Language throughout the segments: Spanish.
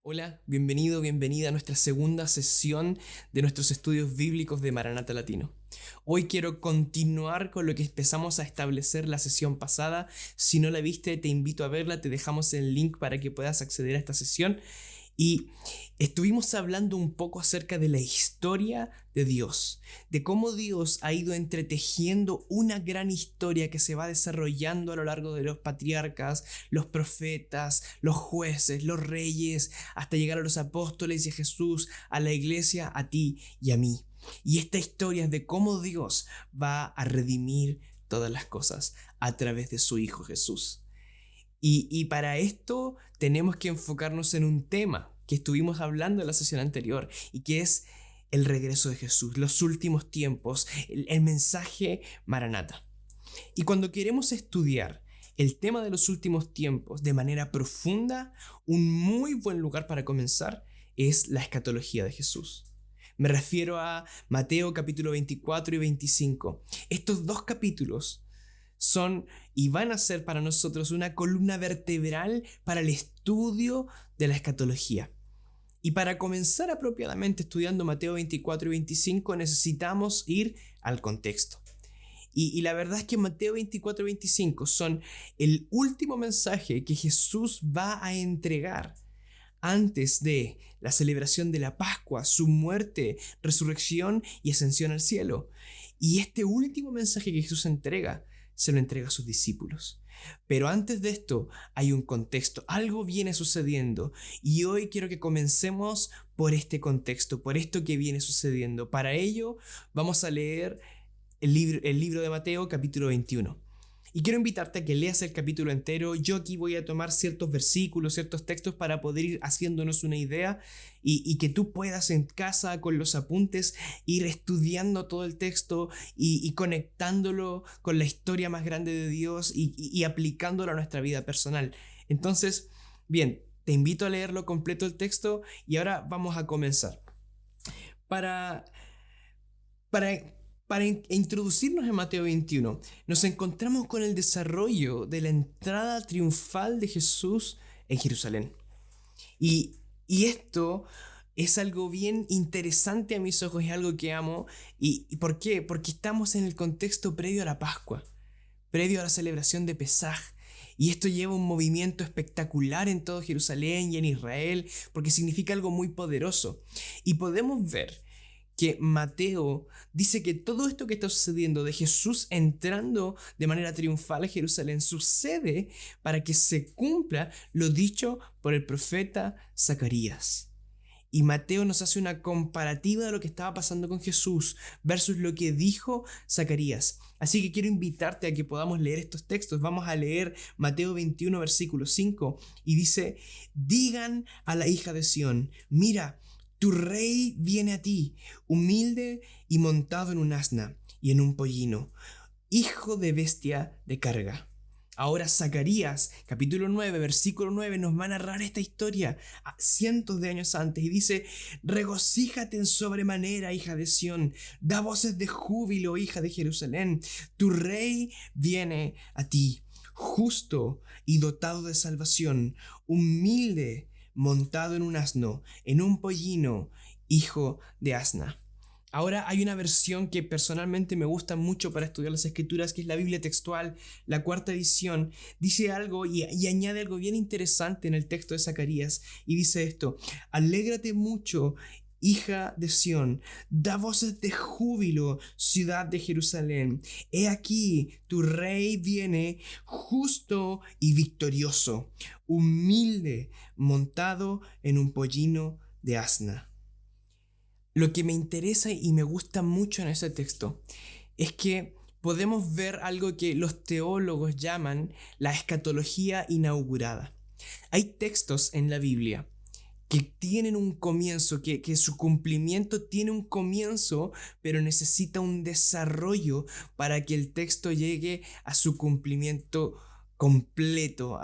Hola, bienvenido, bienvenida a nuestra segunda sesión de nuestros estudios bíblicos de Maranata Latino. Hoy quiero continuar con lo que empezamos a establecer la sesión pasada. Si no la viste, te invito a verla, te dejamos el link para que puedas acceder a esta sesión. Y estuvimos hablando un poco acerca de la historia de Dios, de cómo Dios ha ido entretejiendo una gran historia que se va desarrollando a lo largo de los patriarcas, los profetas, los jueces, los reyes, hasta llegar a los apóstoles y a Jesús, a la iglesia, a ti y a mí. Y esta historia es de cómo Dios va a redimir todas las cosas a través de su Hijo Jesús. Y para esto tenemos que enfocarnos en un tema que estuvimos hablando en la sesión anterior y que es el regreso de Jesús, los últimos tiempos, el mensaje Maranata. Y cuando queremos estudiar el tema de los últimos tiempos de manera profunda, un muy buen lugar para comenzar es la escatología de Jesús. Me refiero a Mateo capítulo 24 y 25. Estos dos capítulos son y van a ser para nosotros una columna vertebral para el estudio de la escatología. Y para comenzar apropiadamente estudiando Mateo 24 y 25 necesitamos ir al contexto. Y la verdad es que Mateo 24 y 25 son el último mensaje que Jesús va a entregar antes de la celebración de la Pascua, su muerte, resurrección y ascensión al cielo. Y este último mensaje que Jesús entrega, se lo entrega a sus discípulos. Pero antes de esto hay un contexto, algo viene sucediendo y hoy quiero que comencemos por este contexto, por esto que viene sucediendo. Para ello vamos a leer el libro de Mateo capítulo 21. Y quiero invitarte a que leas el capítulo entero. Yo aquí voy a tomar ciertos versículos, ciertos textos para poder ir haciéndonos una idea y que tú puedas en casa con los apuntes ir estudiando todo el texto y conectándolo con la historia más grande de Dios y aplicándolo a nuestra vida personal. Entonces, bien, te invito a leerlo completo el texto y ahora vamos a comenzar. Para, para introducirnos en Mateo 21, nos encontramos con el desarrollo de la entrada triunfal de Jesús en Jerusalén. Y, y esto es algo bien interesante a mis ojos, es algo que amo. ¿Y por qué? Porque estamos en el contexto previo a la Pascua, previo a la celebración de Pesaj. Y esto lleva un movimiento espectacular en todo Jerusalén y en Israel, porque significa algo muy poderoso. Y podemos ver que Mateo dice que todo esto que está sucediendo de Jesús entrando de manera triunfal a Jerusalén sucede para que se cumpla lo dicho por el profeta Zacarías. Y Mateo nos hace una comparativa de lo que estaba pasando con Jesús versus lo que dijo Zacarías. Así que quiero invitarte a que podamos leer estos textos. Vamos a leer Mateo 21, versículo 5, y dice: digan a la hija de Sión, mira, tu rey viene a ti, humilde y montado en un asna y en un pollino, hijo de bestia de carga. Ahora Zacarías, capítulo 9, versículo 9, nos va a narrar esta historia cientos de años antes y dice: regocíjate en sobremanera, hija de Sión, da voces de júbilo, hija de Jerusalén, tu rey viene a ti, justo y dotado de salvación, humilde, montado en un asno, en un pollino, hijo de asna. Ahora hay una versión que personalmente me gusta mucho para estudiar las escrituras, que es la Biblia textual, la cuarta edición. Dice algo y añade algo bien interesante en el texto de Zacarías y dice esto: alégrate mucho, hija de Sión, da voces de júbilo, ciudad de Jerusalén. He aquí, tu rey viene justo y victorioso, humilde, montado en un pollino de asna. Lo que me interesa y me gusta mucho en ese texto es que podemos ver algo que los teólogos llaman la escatología inaugurada. Hay textos en la Biblia que tienen un comienzo, que su cumplimiento tiene un comienzo, pero necesita un desarrollo para que el texto llegue a su cumplimiento completo,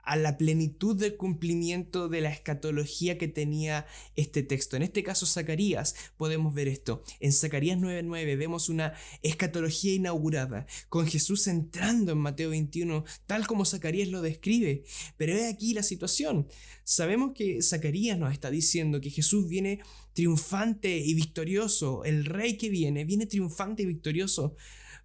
a la plenitud del cumplimiento de la escatología que tenía este texto. En este caso, Zacarías, podemos ver esto. En Zacarías 9:9 vemos una escatología inaugurada, con Jesús entrando en Mateo 21, tal como Zacarías lo describe. Pero he aquí la situación. Sabemos que Zacarías nos está diciendo que Jesús viene triunfante y victorioso. El rey que viene triunfante y victorioso.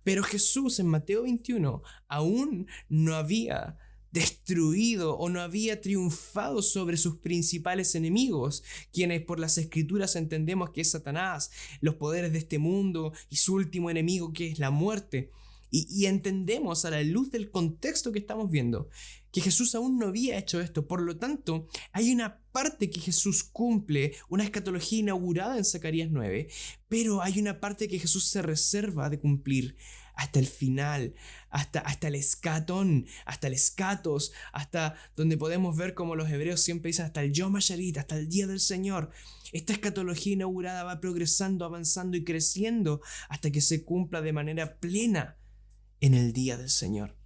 Pero Jesús en Mateo 21 aún no había destruido o no había triunfado sobre sus principales enemigos, quienes por las escrituras entendemos que es Satanás, los poderes de este mundo y su último enemigo, que es la muerte. Y entendemos a la luz del contexto que estamos viendo que Jesús aún no había hecho esto. Por lo tanto, hay una parte que Jesús cumple, una escatología inaugurada en Zacarías 9, pero hay una parte que Jesús se reserva de cumplir hasta el final, hasta el escatón, hasta el escatos, hasta donde podemos ver como los hebreos siempre dicen, hasta el Yom HaSharit, hasta el día del Señor. Esta escatología inaugurada va progresando, avanzando y creciendo hasta que se cumpla de manera plena en el día del Señor.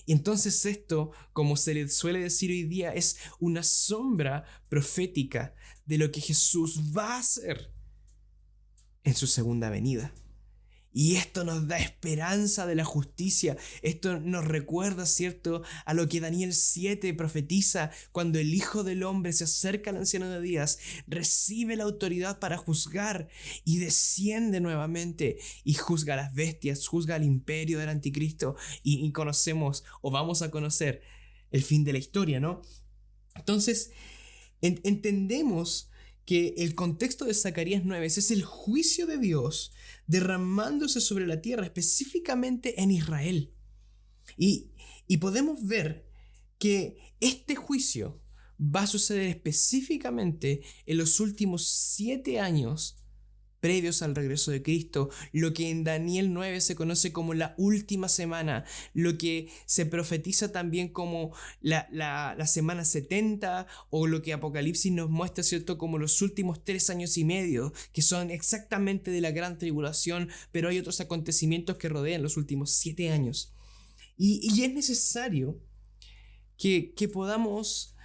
Y entonces esto, como se le suele decir hoy día, es una sombra profética de lo que Jesús va a hacer en su segunda venida. Y esto nos da esperanza de la justicia. Esto nos recuerda, ¿cierto?, a lo que Daniel 7 profetiza cuando el Hijo del Hombre se acerca al Anciano de Días, recibe la autoridad para juzgar y desciende nuevamente y juzga a las bestias, juzga al imperio del anticristo y conocemos o vamos a conocer el fin de la historia, ¿no? Entonces, entendemos que el contexto de Zacarías 9 es el juicio de Dios derramándose sobre la tierra, específicamente en Israel. Y podemos ver que este juicio va a suceder específicamente en los últimos 7 años previos al regreso de Cristo, lo que en Daniel 9 se conoce como la última semana, lo que se profetiza también como la semana 70, o lo que Apocalipsis nos muestra, ¿cierto?, como los últimos 3 años y medio, que son exactamente de la gran tribulación, pero hay otros acontecimientos que rodean los últimos 7 años. Y es necesario que podamos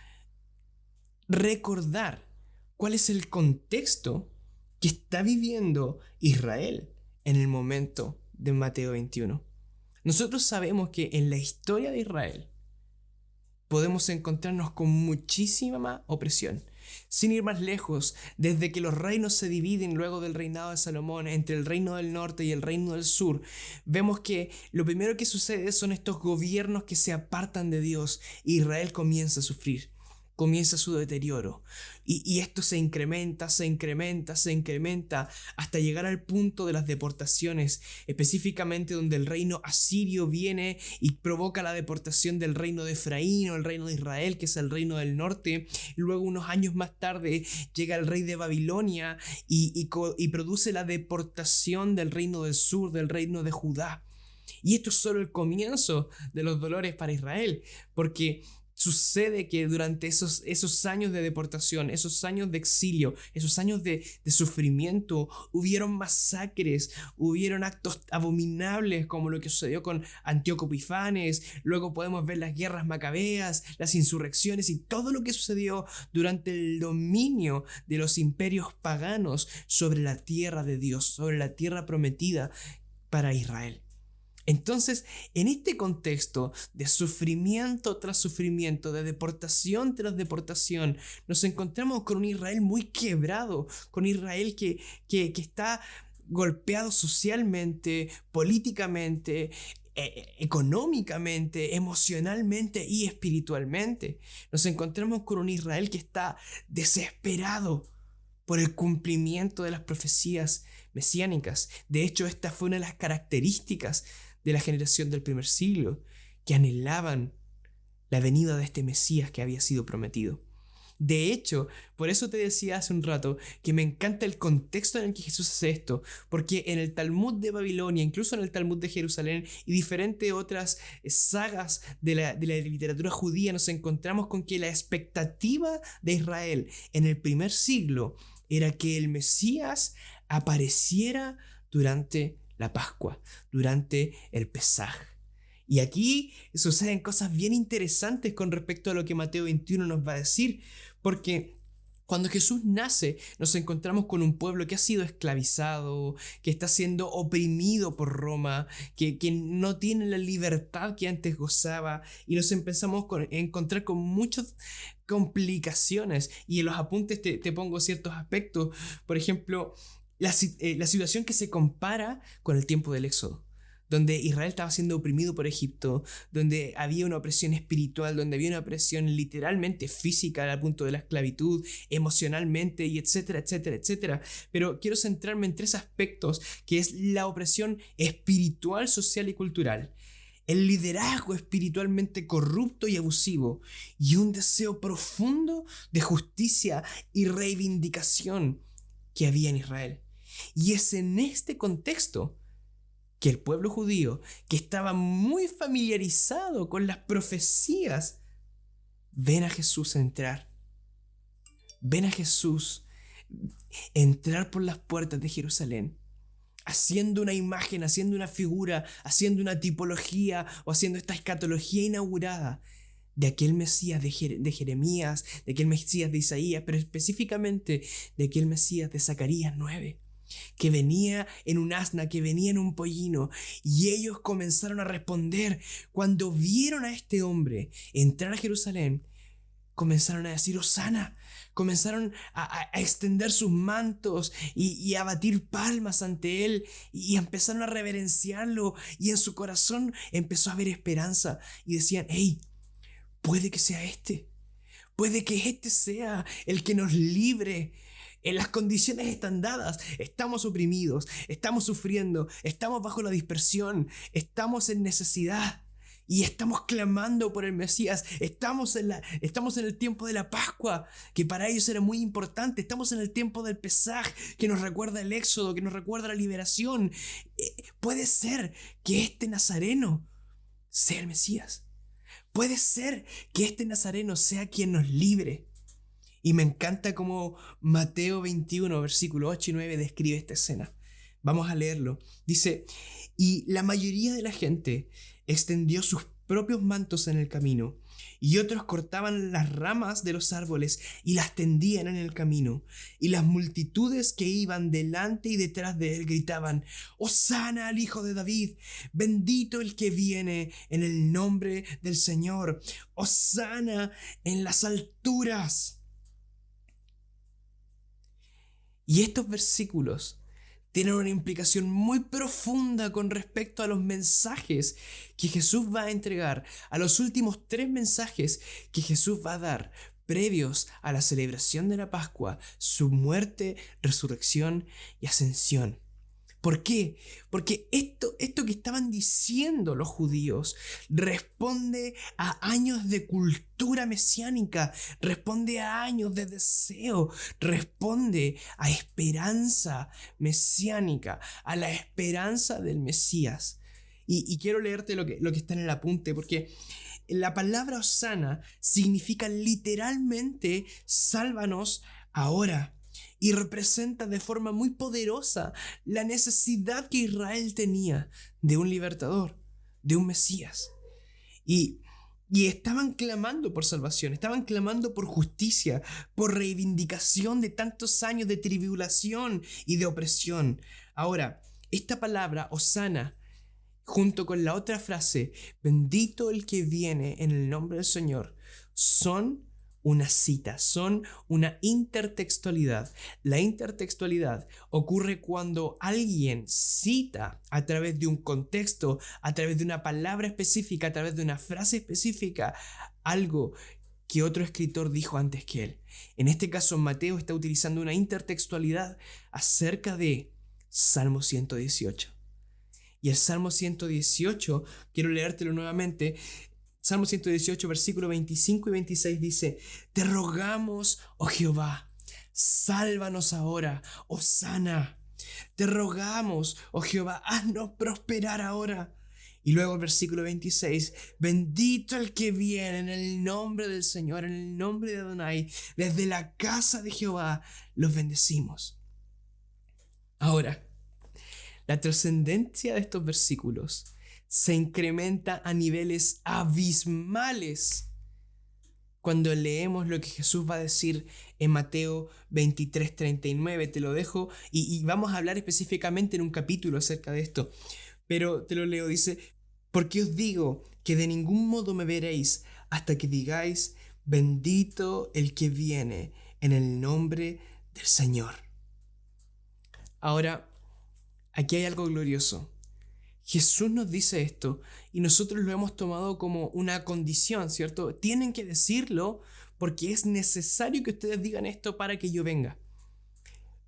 recordar cuál es el contexto que está viviendo Israel en el momento de Mateo 21. Nosotros sabemos que en la historia de Israel podemos encontrarnos con muchísima opresión. Sin ir más lejos, desde que los reinos se dividen luego del reinado de Salomón entre el reino del norte y el reino del sur, vemos que lo primero que sucede son estos gobiernos que se apartan de Dios e Israel comienza a sufrir. Comienza su deterioro y esto se incrementa hasta llegar al punto de las deportaciones, específicamente donde el reino asirio viene y provoca la deportación del reino de Efraín o el reino de Israel, que es el reino del norte. Luego, unos años más tarde, llega el rey de Babilonia y produce la deportación del reino del sur, del reino de Judá. Y esto es solo el comienzo de los dolores para Israel, porque sucede que durante esos años de deportación, esos años de exilio, esos años de sufrimiento, hubieron masacres, hubieron actos abominables como lo que sucedió con Antíoco Epifanes. Luego podemos ver las guerras macabeas, las insurrecciones y todo lo que sucedió durante el dominio de los imperios paganos sobre la tierra de Dios, sobre la tierra prometida para Israel. Entonces, en este contexto de sufrimiento tras sufrimiento, de deportación tras deportación, nos encontramos con un Israel muy quebrado, con Israel que está golpeado socialmente, políticamente, económicamente, emocionalmente y espiritualmente. Nos encontramos con un Israel que está desesperado por el cumplimiento de las profecías mesiánicas. De hecho, esta fue una de las características de la generación del primer siglo, que anhelaban la venida de este Mesías que había sido prometido. De hecho, por eso te decía hace un rato que me encanta el contexto en el que Jesús hace esto, porque en el Talmud de Babilonia, incluso en el Talmud de Jerusalén y diferentes otras sagas de la literatura judía, nos encontramos con que la expectativa de Israel en el primer siglo era que el Mesías apareciera durante la Pascua, durante el Pesaj. Y aquí suceden cosas bien interesantes con respecto a lo que Mateo 21 nos va a decir, porque cuando Jesús nace, nos encontramos con un pueblo que ha sido esclavizado, que está siendo oprimido por Roma, que no tiene la libertad que antes gozaba, y nos empezamos a encontrar con muchas complicaciones. Y en los apuntes te pongo ciertos aspectos. Por ejemplo, la situación que se compara con el tiempo del Éxodo, donde Israel estaba siendo oprimido por Egipto, donde había una opresión espiritual, donde había una opresión literalmente física al punto de la esclavitud, emocionalmente, y etcétera, etcétera, etcétera. Pero quiero centrarme en tres aspectos, que es la opresión espiritual, social y cultural, el liderazgo espiritualmente corrupto y abusivo, y un deseo profundo de justicia y reivindicación que había en Israel. Y es en este contexto que el pueblo judío, que estaba muy familiarizado con las profecías, ven a Jesús entrar. Ven a Jesús entrar por las puertas de Jerusalén, haciendo una imagen, haciendo una figura, haciendo una tipología o haciendo esta escatología inaugurada de aquel Mesías de Jeremías, de aquel Mesías de Isaías, pero específicamente de aquel Mesías de Zacarías 9. Que venía en un asna, que venía en un pollino, y ellos comenzaron a responder. Cuando vieron a este hombre entrar a Jerusalén, comenzaron a decir Hosana, comenzaron a extender sus mantos y a batir palmas ante él, y empezaron a reverenciarlo, y en su corazón empezó a haber esperanza, y decían, hey, puede que sea puede que este sea el que nos libre. En las condiciones están dadas, estamos oprimidos, estamos sufriendo, estamos bajo la dispersión, estamos en necesidad y estamos clamando por el Mesías, estamos en el tiempo de la Pascua, que para ellos era muy importante, estamos en el tiempo del Pesaj, que nos recuerda el Éxodo, que nos recuerda la liberación. Puede ser que este Nazareno sea el Mesías, puede ser que este Nazareno sea quien nos libre. Y me encanta cómo Mateo 21, versículo 8 y 9 describe esta escena. Vamos a leerlo. Dice, y la mayoría de la gente extendió sus propios mantos en el camino, y otros cortaban las ramas de los árboles y las tendían en el camino. Y las multitudes que iban delante y detrás de él gritaban, Hosana al Hijo de David, bendito el que viene en el nombre del Señor, Hosana en las alturas. Y estos versículos tienen una implicación muy profunda con respecto a los mensajes que Jesús va a entregar, a los últimos 3 mensajes que Jesús va a dar previos a la celebración de la Pascua, su muerte, resurrección y ascensión. ¿Por qué? Porque esto que estaban diciendo los judíos responde a años de cultura mesiánica, responde a años de deseo, responde a esperanza mesiánica, a la esperanza del Mesías. Y quiero leerte lo que está en el apunte, porque la palabra Hosana significa literalmente sálvanos ahora. Y representa de forma muy poderosa la necesidad que Israel tenía de un libertador, de un Mesías. Y estaban clamando por salvación, estaban clamando por justicia, por reivindicación de tantos años de tribulación y de opresión. Ahora, esta palabra, Hosana, junto con la otra frase, bendito el que viene en el nombre del Señor, son una cita, son una intertextualidad. La intertextualidad ocurre cuando alguien cita a través de un contexto, a través de una palabra específica, a través de una frase específica, algo que otro escritor dijo antes que él. En este caso, Mateo está utilizando una intertextualidad acerca de Salmo 118. Y el Salmo 118, quiero leértelo nuevamente. Salmo 118, versículo 25 y 26 dice, te rogamos, oh Jehová, sálvanos ahora, Hosana. Te rogamos, oh Jehová, haznos prosperar ahora. Y luego el versículo 26, bendito el que viene en el nombre del Señor, en el nombre de Adonai, desde la casa de Jehová los bendecimos. Ahora, la trascendencia de estos versículos se incrementa a niveles abismales cuando leemos lo que Jesús va a decir en Mateo 23:39. Te lo dejo y vamos a hablar específicamente en un capítulo acerca de esto. Pero te lo leo, dice: porque os digo que de ningún modo me veréis hasta que digáis: bendito el que viene en el nombre del Señor. Ahora, aquí hay algo glorioso. Jesús nos dice esto y nosotros lo hemos tomado como una condición, ¿cierto? Tienen que decirlo porque es necesario que ustedes digan esto para que yo venga.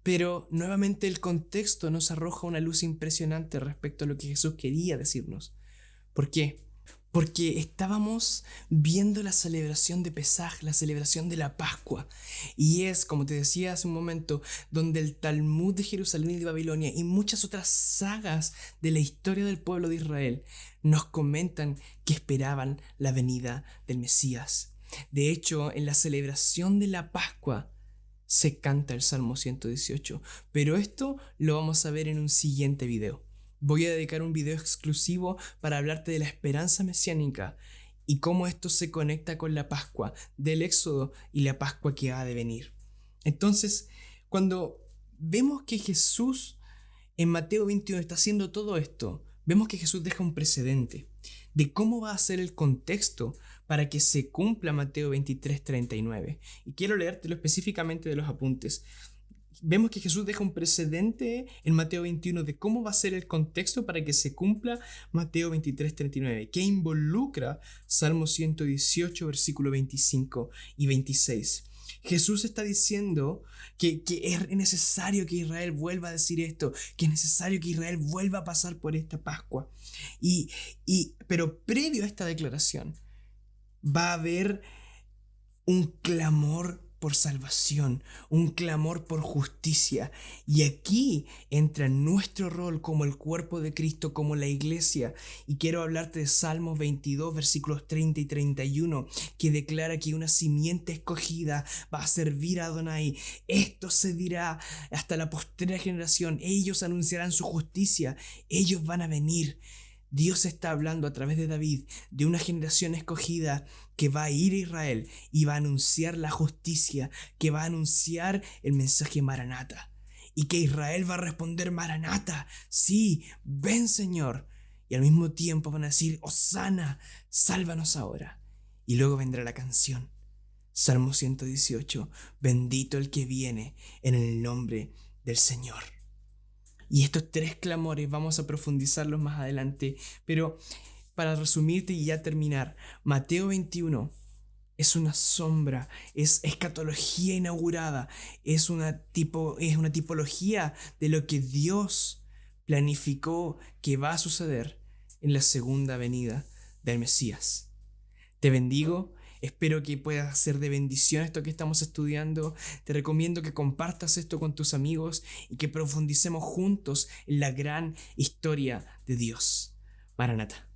Pero nuevamente el contexto nos arroja una luz impresionante respecto a lo que Jesús quería decirnos. ¿Por qué? Porque estábamos viendo la celebración de Pesaj, la celebración de la Pascua. Y es, como te decía hace un momento, donde el Talmud de Jerusalén y de Babilonia y muchas otras sagas de la historia del pueblo de Israel nos comentan que esperaban la venida del Mesías. De hecho, en la celebración de la Pascua se canta el Salmo 118, pero esto lo vamos a ver en un siguiente video. Voy a dedicar un video exclusivo para hablarte de la esperanza mesiánica y cómo esto se conecta con la Pascua del Éxodo y la Pascua que ha de venir. Entonces, cuando vemos que Jesús en Mateo 21 está haciendo todo esto, vemos que Jesús deja un precedente de cómo va a ser el contexto para que se cumpla Mateo 23:39. Y quiero leértelo específicamente de los apuntes. Vemos que Jesús deja un precedente en Mateo 21 de cómo va a ser el contexto para que se cumpla Mateo 23:39, que involucra Salmo 118, versículo 25 y 26. Jesús está diciendo que es necesario que Israel vuelva a decir esto, que es necesario que Israel vuelva a pasar por esta Pascua. Pero previo a esta declaración va a haber un clamor por salvación, un clamor por justicia. Y aquí entra nuestro rol como el cuerpo de Cristo, como la iglesia. Y quiero hablarte de Salmos 22, versículos 30 y 31, que declara que una simiente escogida va a servir a Adonai. Esto se dirá hasta la postrera generación. Ellos anunciarán su justicia. Ellos van a venir. Dios está hablando a través de David de una generación escogida que va a ir a Israel y va a anunciar la justicia, que va a anunciar el mensaje Maranata. Y que Israel va a responder: Maranata, sí, ven Señor. Y al mismo tiempo van a decir: Hosana, sálvanos ahora. Y luego vendrá la canción. Salmo 118, bendito el que viene en el nombre del Señor. Y estos tres clamores vamos a profundizarlos más adelante, pero para resumirte y ya terminar, Mateo 21 es una sombra, es escatología inaugurada, es una tipología de lo que Dios planificó que va a suceder en la segunda venida del Mesías. Te bendigo. Espero que pueda ser de bendición esto que estamos estudiando. Te recomiendo que compartas esto con tus amigos y que profundicemos juntos en la gran historia de Dios. Maranata.